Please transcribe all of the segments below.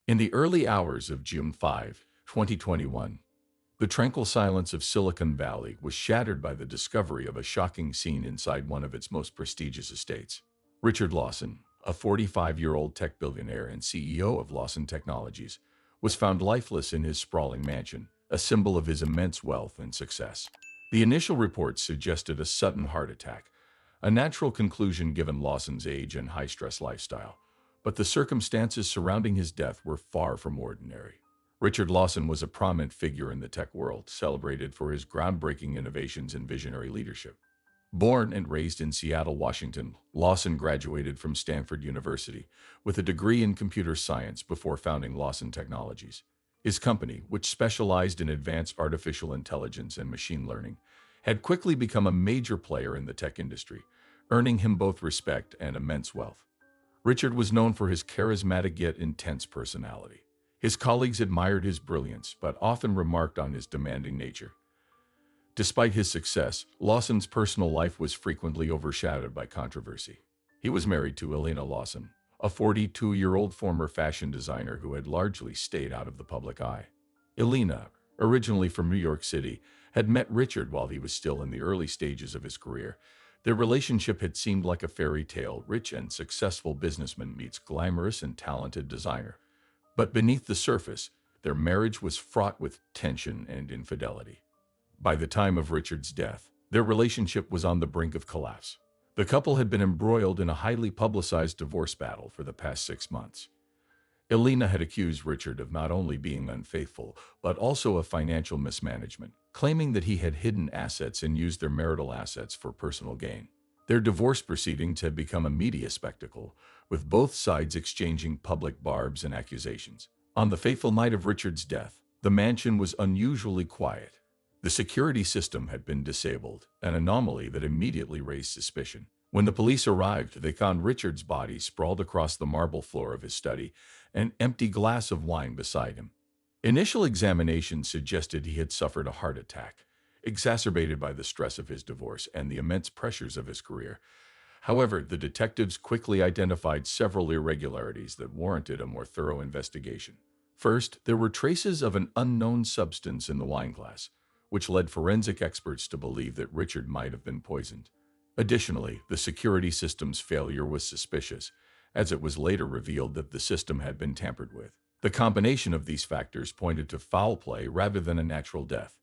In the early hours of June 5, 2021, the tranquil silence of Silicon Valley was shattered by the discovery of a shocking scene inside one of its most prestigious estates. Richard Lawson, a 45-year-old tech billionaire and CEO of Lawson Technologies, was found lifeless in his sprawling mansion, a symbol of his immense wealth and success. The initial reports suggested a sudden heart attack, a natural conclusion given Lawson's age and high-stress lifestyle. But the circumstances surrounding his death were far from ordinary. Richard Lawson was a prominent figure in the tech world, celebrated for his groundbreaking innovations and visionary leadership. Born and raised in Seattle, Washington, Lawson graduated from Stanford University with a degree in computer science before founding Lawson Technologies. His company, which specialized in advanced artificial intelligence and machine learning, had quickly become a major player in the tech industry, earning him both respect and immense wealth. Richard was known for his charismatic yet intense personality. His colleagues admired his brilliance, but often remarked on his demanding nature. Despite his success, Lawson's personal life was frequently overshadowed by controversy. He was married to Elena Lawson, a 42-year-old former fashion designer who had largely stayed out of the public eye. Elena, originally from New York City, had met Richard while he was still in the early stages of his career. Their relationship had seemed like a fairy tale: rich and successful businessman meets glamorous and talented designer. But beneath the surface, their marriage was fraught with tension and infidelity. By the time of Richard's death, their relationship was on the brink of collapse. The couple had been embroiled in a highly publicized divorce battle for the past 6 months. Elena had accused Richard of not only being unfaithful, but also of financial mismanagement, claiming that he had hidden assets and used their marital assets for personal gain. Their divorce proceedings had become a media spectacle, with both sides exchanging public barbs and accusations. On the fateful night of Richard's death, the mansion was unusually quiet. The security system had been disabled, an anomaly that immediately raised suspicion. When the police arrived, they found Richard's body sprawled across the marble floor of his study, an empty glass of wine beside him. Initial examinations suggested he had suffered a heart attack, exacerbated by the stress of his divorce and the immense pressures of his career. However, the detectives quickly identified several irregularities that warranted a more thorough investigation. First, there were traces of an unknown substance in the wineglass, which led forensic experts to believe that Richard might have been poisoned. Additionally, the security system's failure was suspicious, as it was later revealed that the system had been tampered with. The combination of these factors pointed to foul play rather than a natural death.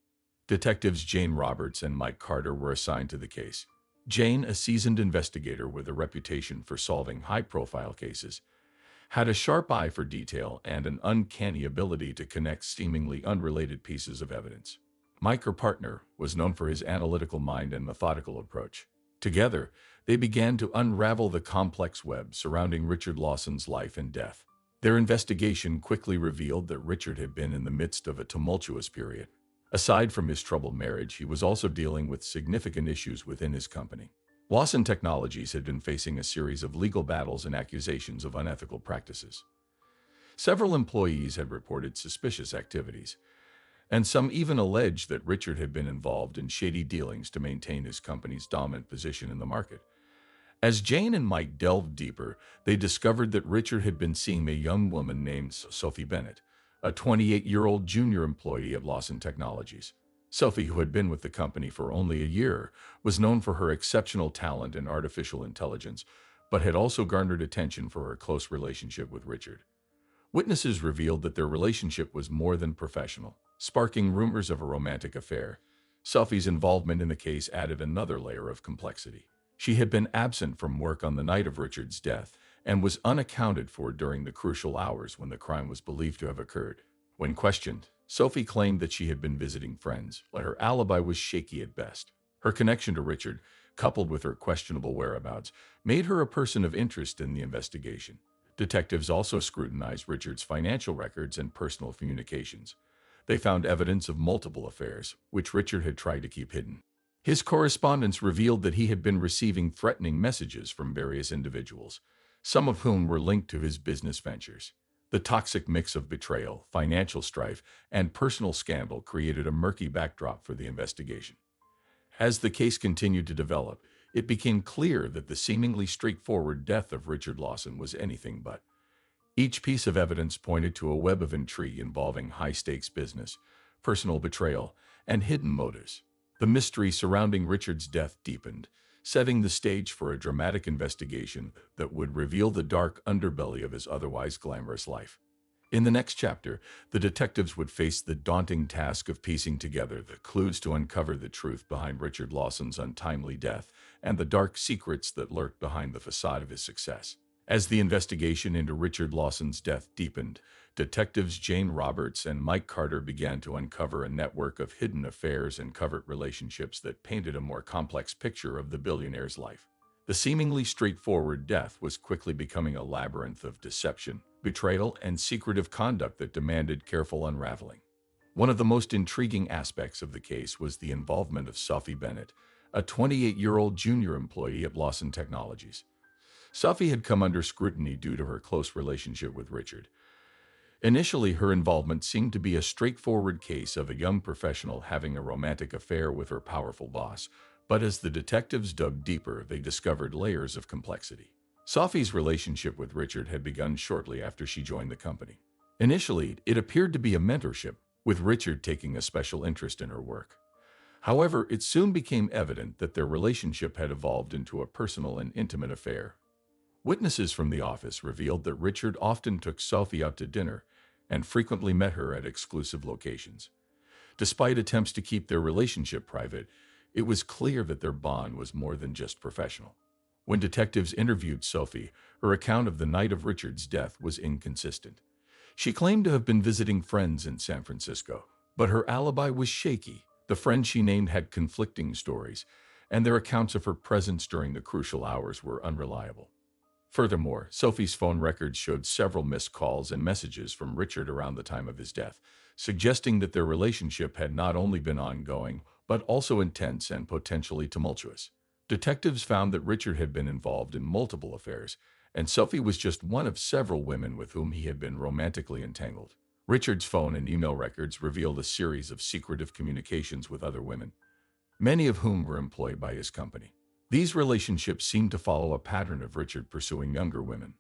Detectives Jane Roberts and Mike Carter were assigned to the case. Jane, a seasoned investigator with a reputation for solving high-profile cases, had a sharp eye for detail and an uncanny ability to connect seemingly unrelated pieces of evidence. Mike, her partner, was known for his analytical mind and methodical approach. Together, they began to unravel the complex web surrounding Richard Lawson's life and death. Their investigation quickly revealed that Richard had been in the midst of a tumultuous period. Aside from his troubled marriage, he was also dealing with significant issues within his company. Lawson Technologies had been facing a series of legal battles and accusations of unethical practices. Several employees had reported suspicious activities, and some even alleged that Richard had been involved in shady dealings to maintain his company's dominant position in the market. As Jane and Mike delved deeper, they discovered that Richard had been seeing a young woman named Sophie Bennett, a 28-year-old junior employee of Lawson Technologies. Sophie, who had been with the company for only a year, was known for her exceptional talent in artificial intelligence, but had also garnered attention for her close relationship with Richard. Witnesses revealed that their relationship was more than professional, sparking rumors of a romantic affair. Sophie's involvement in the case added another layer of complexity. She had been absent from work on the night of Richard's death and was unaccounted for during the crucial hours when the crime was believed to have occurred. When questioned, Sophie claimed that she had been visiting friends, but her alibi was shaky at best. Her connection to Richard, coupled with her questionable whereabouts, made her a person of interest in the investigation. Detectives also scrutinized Richard's financial records and personal communications. They found evidence of multiple affairs, which Richard had tried to keep hidden. His correspondence revealed that he had been receiving threatening messages from various individuals, some of whom were linked to his business ventures. The toxic mix of betrayal, financial strife, and personal scandal created a murky backdrop for the investigation. As the case continued to develop, it became clear that the seemingly straightforward death of Richard Lawson was anything but. Each piece of evidence pointed to a web of intrigue involving high-stakes business, personal betrayal, and hidden motives. The mystery surrounding Richard's death deepened, setting the stage for a dramatic investigation that would reveal the dark underbelly of his otherwise glamorous life. In the next chapter, the detectives would face the daunting task of piecing together the clues to uncover the truth behind Richard Lawson's untimely death and the dark secrets that lurked behind the facade of his success. As the investigation into Richard Lawson's death deepened, detectives Jane Roberts and Mike Carter began to uncover a network of hidden affairs and covert relationships that painted a more complex picture of the billionaire's life. The seemingly straightforward death was quickly becoming a labyrinth of deception, betrayal, and secretive conduct that demanded careful unraveling. One of the most intriguing aspects of the case was the involvement of Sophie Bennett, a 28-year-old junior employee at Lawson Technologies. Sophie had come under scrutiny due to her close relationship with Richard. Initially, her involvement seemed to be a straightforward case of a young professional having a romantic affair with her powerful boss, but as the detectives dug deeper, they discovered layers of complexity. Sophie's relationship with Richard had begun shortly after she joined the company. Initially, it appeared to be a mentorship, with Richard taking a special interest in her work. However, it soon became evident that their relationship had evolved into a personal and intimate affair. Witnesses from the office revealed that Richard often took Sophie out to dinner and frequently met her at exclusive locations. Despite attempts to keep their relationship private, it was clear that their bond was more than just professional. When detectives interviewed Sophie, her account of the night of Richard's death was inconsistent. She claimed to have been visiting friends in San Francisco, but her alibi was shaky. The friends she named had conflicting stories, and their accounts of her presence during the crucial hours were unreliable. Furthermore, Sophie's phone records showed several missed calls and messages from Richard around the time of his death, suggesting that their relationship had not only been ongoing, but also intense and potentially tumultuous. Detectives found that Richard had been involved in multiple affairs, and Sophie was just one of several women with whom he had been romantically entangled. Richard's phone and email records revealed a series of secretive communications with other women, many of whom were employed by his company. These relationships seemed to follow a pattern of Richard pursuing younger women,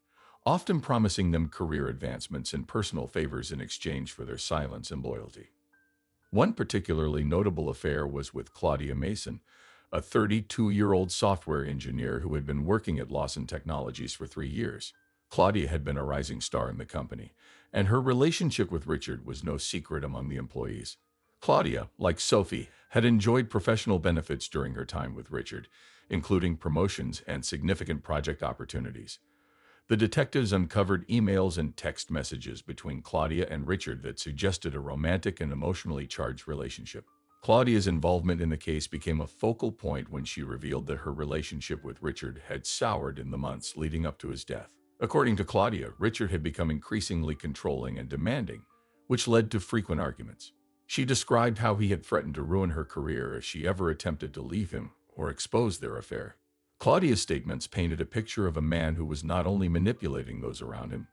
often promising them career advancements and personal favors in exchange for their silence and loyalty. One particularly notable affair was with Claudia Mason, a 32-year-old software engineer who had been working at Lawson Technologies for 3 years. Claudia had been a rising star in the company, and her relationship with Richard was no secret among the employees. Claudia, like Sophie, had enjoyed professional benefits during her time with Richard, including promotions and significant project opportunities. The detectives uncovered emails and text messages between Claudia and Richard that suggested a romantic and emotionally charged relationship. Claudia's involvement in the case became a focal point when she revealed that her relationship with Richard had soured in the months leading up to his death. According to Claudia, Richard had become increasingly controlling and demanding, which led to frequent arguments. She described how he had threatened to ruin her career if she ever attempted to leave him or expose their affair. Claudia's statements painted a picture of a man who was not only manipulating those around him,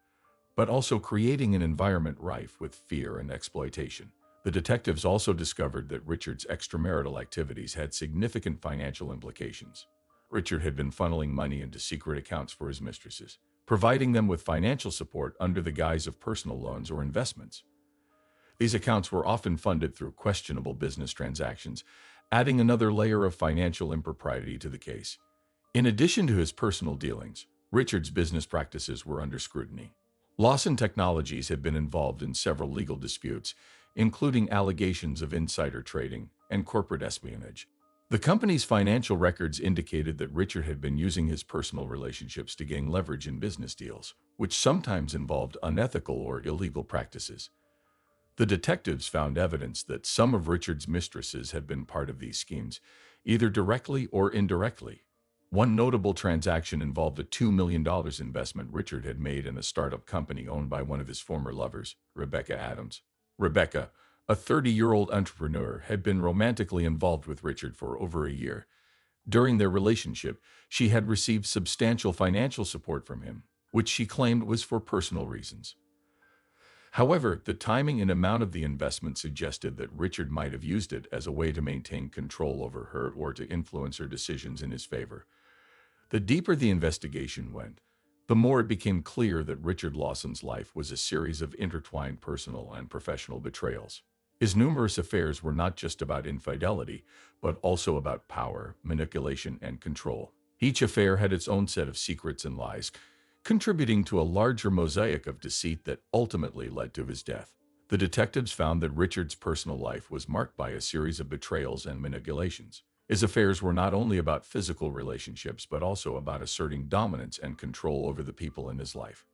but also creating an environment rife with fear and exploitation. The detectives also discovered that Richard's extramarital activities had significant financial implications. Richard had been funneling money into secret accounts for his mistresses, providing them with financial support under the guise of personal loans or investments. These accounts were often funded through questionable business transactions, adding another layer of financial impropriety to the case. In addition to his personal dealings, Richard's business practices were under scrutiny. Lawson Technologies had been involved in several legal disputes, including allegations of insider trading and corporate espionage. The company's financial records indicated that Richard had been using his personal relationships to gain leverage in business deals, which sometimes involved unethical or illegal practices. The detectives found evidence that some of Richard's mistresses had been part of these schemes, either directly or indirectly. One notable transaction involved a $2 million investment Richard had made in a startup company owned by one of his former lovers, Rebecca Adams. Rebecca, a 30-year-old entrepreneur, had been romantically involved with Richard for over a year. During their relationship, she had received substantial financial support from him, which she claimed was for personal reasons. However, the timing and amount of the investment suggested that Richard might have used it as a way to maintain control over her or to influence her decisions in his favor. The deeper the investigation went, the more it became clear that Richard Lawson's life was a series of intertwined personal and professional betrayals. His numerous affairs were not just about infidelity, but also about power, manipulation, and control. Each affair had its own set of secrets and lies, contributing to a larger mosaic of deceit that ultimately led to his death. The detectives found that Richard's personal life was marked by a series of betrayals and manipulations. His affairs were not only about physical relationships, but also about asserting dominance and control over the people in his life.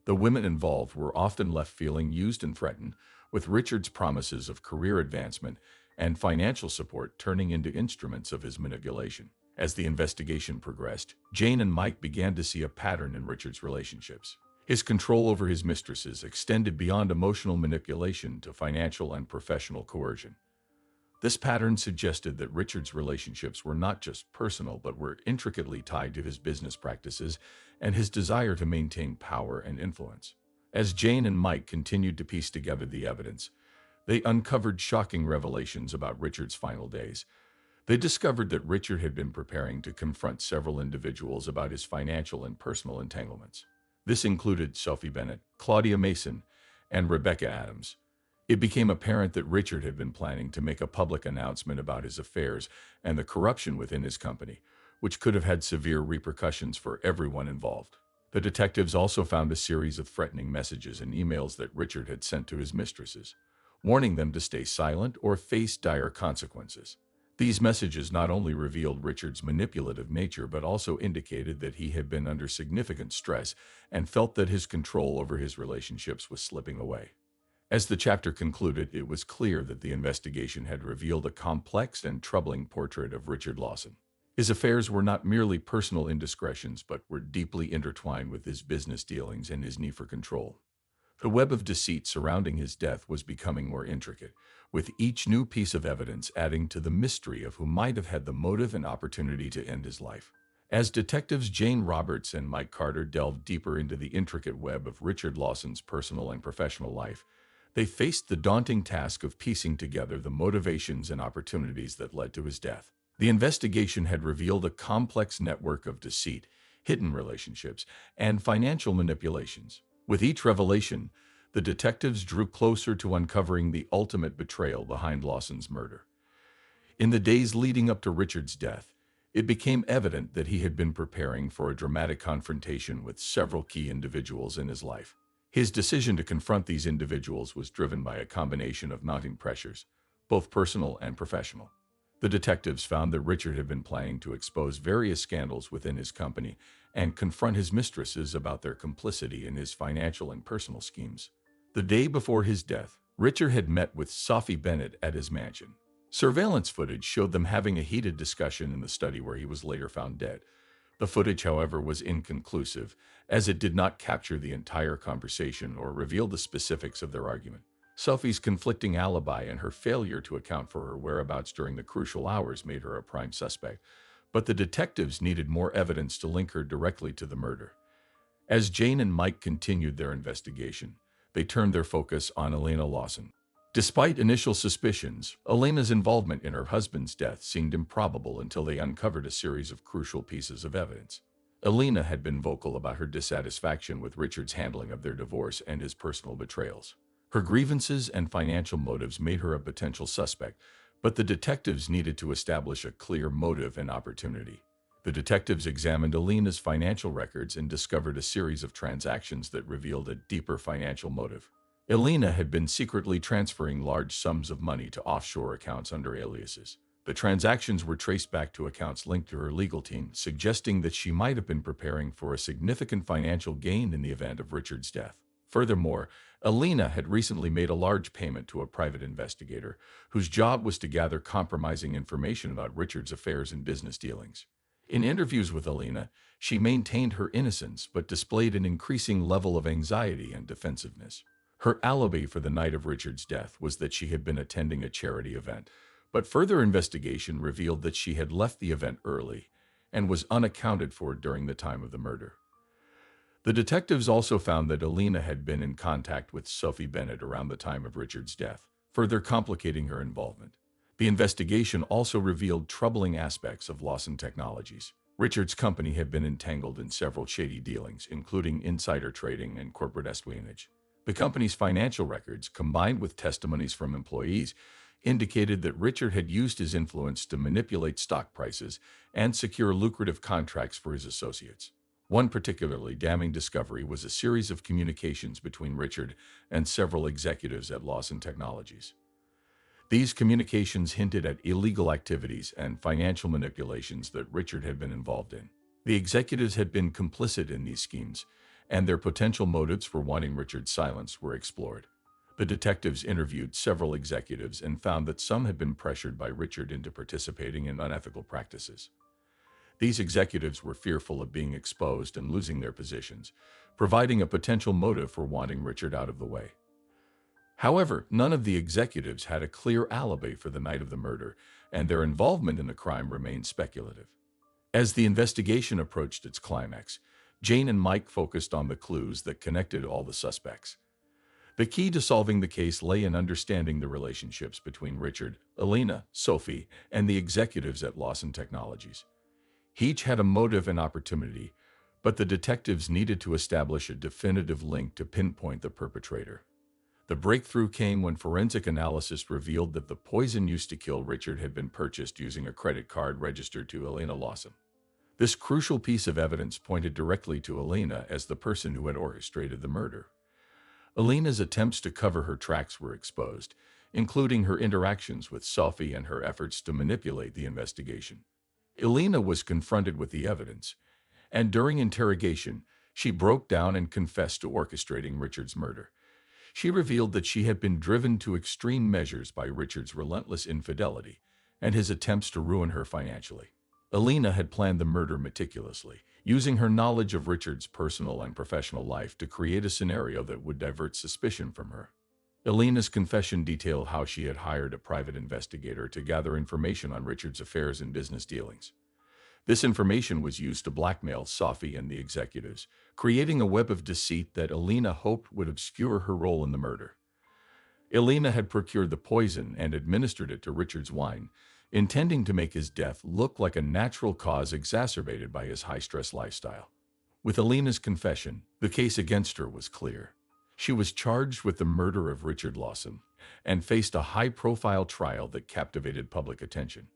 The women involved were often left feeling used and threatened, with Richard's promises of career advancement and financial support turning into instruments of his manipulation. As the investigation progressed, Jane and Mike began to see a pattern in Richard's relationships. His control over his mistresses extended beyond emotional manipulation to financial and professional coercion. This pattern suggested that Richard's relationships were not just personal but were intricately tied to his business practices and his desire to maintain power and influence. As Jane and Mike continued to piece together the evidence, they uncovered shocking revelations about Richard's final days. They discovered that Richard had been preparing to confront several individuals about his financial and personal entanglements. This included Sophie Bennett, Claudia Mason, and Rebecca Adams. It became apparent that Richard had been planning to make a public announcement about his affairs and the corruption within his company, which could have had severe repercussions for everyone involved. The detectives also found a series of threatening messages and emails that Richard had sent to his mistresses, warning them to stay silent or face dire consequences. These messages not only revealed Richard's manipulative nature, but also indicated that he had been under significant stress and felt that his control over his relationships was slipping away. As the chapter concluded, it was clear that the investigation had revealed a complex and troubling portrait of Richard Lawson. His affairs were not merely personal indiscretions, but were deeply intertwined with his business dealings and his need for control. The web of deceit surrounding his death was becoming more intricate, with each new piece of evidence adding to the mystery of who might have had the motive and opportunity to end his life. As detectives Jane Roberts and Mike Carter delved deeper into the intricate web of Richard Lawson's personal and professional life, they faced the daunting task of piecing together the motivations and opportunities that led to his death. The investigation had revealed a complex network of deceit, hidden relationships, and financial manipulations. With each revelation, the detectives drew closer to uncovering the ultimate betrayal behind Lawson's murder. In the days leading up to Richard's death, it became evident that he had been preparing for a dramatic confrontation with several key individuals in his life. His decision to confront these individuals was driven by a combination of mounting pressures, both personal and professional. The detectives found that Richard had been planning to expose various scandals within his company and confront his mistresses about their complicity in his financial and personal schemes. The day before his death, Richard had met with Sophie Bennett at his mansion. Surveillance footage showed them having a heated discussion in the study where he was later found dead. The footage, however, was inconclusive, as it did not capture the entire conversation or reveal the specifics of their argument. Sophie's conflicting alibi and her failure to account for her whereabouts during the crucial hours made her a prime suspect, but the detectives needed more evidence to link her directly to the murder. As Jane and Mike continued their investigation, they turned their focus on Elena Lawson. Despite initial suspicions, Elena's involvement in her husband's death seemed improbable until they uncovered a series of crucial pieces of evidence. Elena had been vocal about her dissatisfaction with Richard's handling of their divorce and his personal betrayals. Her grievances and financial motives made her a potential suspect, but the detectives needed to establish a clear motive and opportunity. The detectives examined Elena's financial records and discovered a series of transactions that revealed a deeper financial motive. Elena had been secretly transferring large sums of money to offshore accounts under aliases. The transactions were traced back to accounts linked to her legal team, suggesting that she might have been preparing for a significant financial gain in the event of Richard's death. Furthermore, Elena had recently made a large payment to a private investigator, whose job was to gather compromising information about Richard's affairs and business dealings. In interviews with Elena, she maintained her innocence but displayed an increasing level of anxiety and defensiveness. Her alibi for the night of Richard's death was that she had been attending a charity event, but further investigation revealed that she had left the event early and was unaccounted for during the time of the murder. The detectives also found that Elena had been in contact with Sophie Bennett around the time of Richard's death, further complicating her involvement. The investigation also revealed troubling aspects of Lawson Technologies. Richard's company had been entangled in several shady dealings, including insider trading and corporate espionage. The company's financial records, combined with testimonies from employees, indicated that Richard had used his influence to manipulate stock prices and secure lucrative contracts for his associates. One particularly damning discovery was a series of communications between Richard and several executives at Lawson Technologies. These communications hinted at illegal activities and financial manipulations that Richard had been involved in. The executives had been complicit in these schemes, and their potential motives for wanting Richard's silence were explored. The detectives interviewed several executives and found that some had been pressured by Richard into participating in unethical practices. These executives were fearful of being exposed and losing their positions, providing a potential motive for wanting Richard out of the way. However, none of the executives had a clear alibi for the night of the murder, and their involvement in the crime remained speculative. As the investigation approached its climax, Jane and Mike focused on the clues that connected all the suspects. The key to solving the case lay in understanding the relationships between Richard, Elena, Sophie, and the executives at Lawson Technologies. Each had a motive and opportunity, but the detectives needed to establish a definitive link to pinpoint the perpetrator. The breakthrough came when forensic analysis revealed that the poison used to kill Richard had been purchased using a credit card registered to Elena Lawson. This crucial piece of evidence pointed directly to Elena as the person who had orchestrated the murder. Elena's attempts to cover her tracks were exposed, including her interactions with Sophie and her efforts to manipulate the investigation. Elena was confronted with the evidence, and during interrogation, she broke down and confessed to orchestrating Richard's murder. She revealed that she had been driven to extreme measures by Richard's relentless infidelity and his attempts to ruin her financially. Elena had planned the murder meticulously, using her knowledge of Richard's personal and professional life to create a scenario that would divert suspicion from her. Elena's confession detailed how she had hired a private investigator to gather information on Richard's affairs and business dealings. This information was used to blackmail Sophie and the executives, creating a web of deceit that Elena hoped would obscure her role in the murder. Elena had procured the poison and administered it to Richard's wine, intending to make his death look like a natural cause exacerbated by his high-stress lifestyle. With Elena's confession, the case against her was clear. She was charged with the murder of Richard Lawson and faced a high-profile trial that captivated public attention.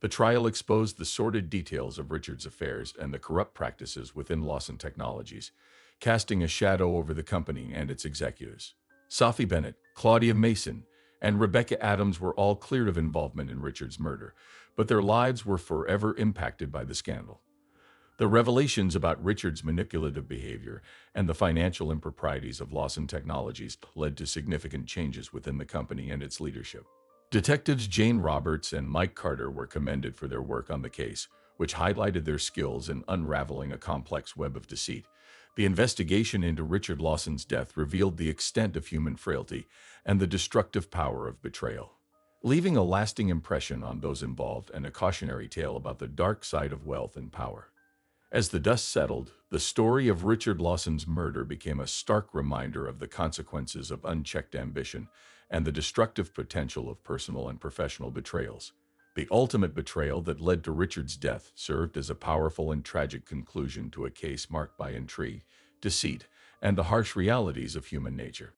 The trial exposed the sordid details of Richard's affairs and the corrupt practices within Lawson Technologies, casting a shadow over the company and its executives. Sophie Bennett, Claudia Mason, and Rebecca Adams were all cleared of involvement in Richard's murder, but their lives were forever impacted by the scandal. The revelations about Richard's manipulative behavior and the financial improprieties of Lawson Technologies led to significant changes within the company and its leadership. Detectives Jane Roberts and Mike Carter were commended for their work on the case, which highlighted their skills in unraveling a complex web of deceit. The investigation into Richard Lawson's death revealed the extent of human frailty and the destructive power of betrayal, leaving a lasting impression on those involved and a cautionary tale about the dark side of wealth and power. As the dust settled, the story of Richard Lawson's murder became a stark reminder of the consequences of unchecked ambition and the destructive potential of personal and professional betrayals. The ultimate betrayal that led to Richard's death served as a powerful and tragic conclusion to a case marked by intrigue, deceit, and the harsh realities of human nature.